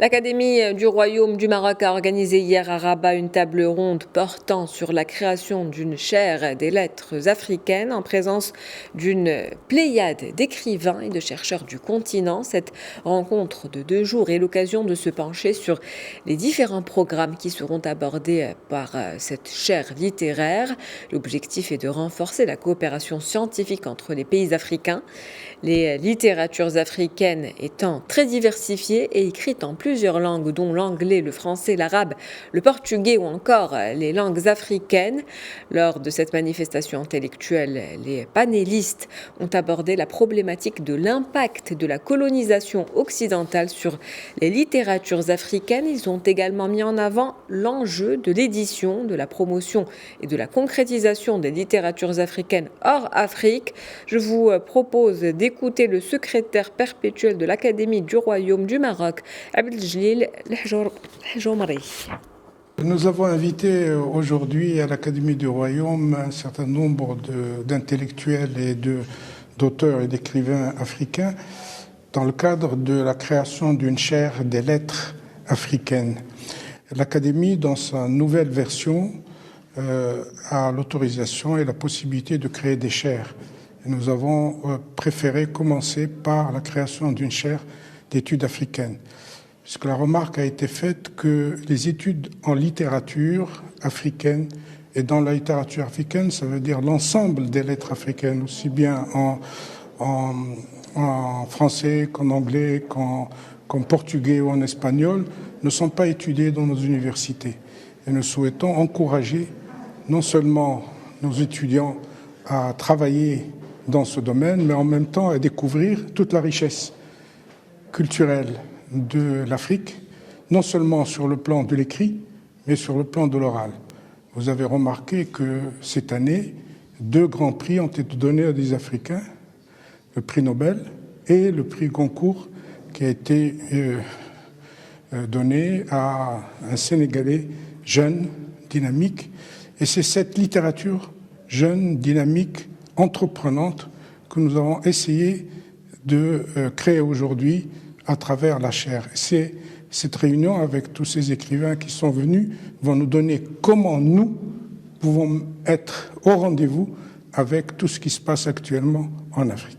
L'Académie du Royaume du Maroc a organisé hier à Rabat une table ronde portant sur la création d'une chaire des lettres africaines en présence d'une pléiade d'écrivains et de chercheurs du continent. Cette rencontre de 2 jours est l'occasion de se pencher sur les différents programmes qui seront abordés par cette chaire littéraire. L'objectif est de renforcer la coopération scientifique entre les pays africains. Les littératures africaines étant très diversifiées et écrites en plusieurs langues, dont l'anglais, le français, l'arabe, le portugais ou encore les langues africaines. Lors de cette manifestation intellectuelle, les panélistes ont abordé la problématique de l'impact de la colonisation occidentale sur les littératures africaines. Ils ont également mis en avant l'enjeu de l'édition, de la promotion et de la concrétisation des littératures africaines hors Afrique. Je vous propose d'écouter le secrétaire perpétuel de l'Académie du Royaume du Maroc, Abdeljelil Lhajomri. Nous avons invité aujourd'hui à l'Académie du Royaume un certain nombre d'intellectuels et d'auteurs et d'écrivains africains dans le cadre de la création d'une chaire des lettres africaines. L'Académie, dans sa nouvelle version, a l'autorisation et la possibilité de créer des chaires. Et nous avons préféré commencer par la création d'une chaire d'études africaines, puisque la remarque a été faite que les études en littérature africaine, et dans la littérature africaine, ça veut dire l'ensemble des lettres africaines, aussi bien en français qu'en anglais, qu'en portugais ou en espagnol, ne sont pas étudiées dans nos universités. Et nous souhaitons encourager non seulement nos étudiants à travailler dans ce domaine, mais en même temps à découvrir toute la richesse culturelle de l'Afrique, non seulement sur le plan de l'écrit, mais sur le plan de l'oral. Vous avez remarqué que cette année, 2 grands prix ont été donnés à des Africains, le prix Nobel et le prix Goncourt, qui a été donné à un Sénégalais jeune, dynamique. Et c'est cette littérature jeune, dynamique, entreprenante que nous avons essayé de créer aujourd'hui à travers la chaire. Cette réunion avec tous ces écrivains qui sont venus vont nous donner comment nous pouvons être au rendez-vous avec tout ce qui se passe actuellement en Afrique.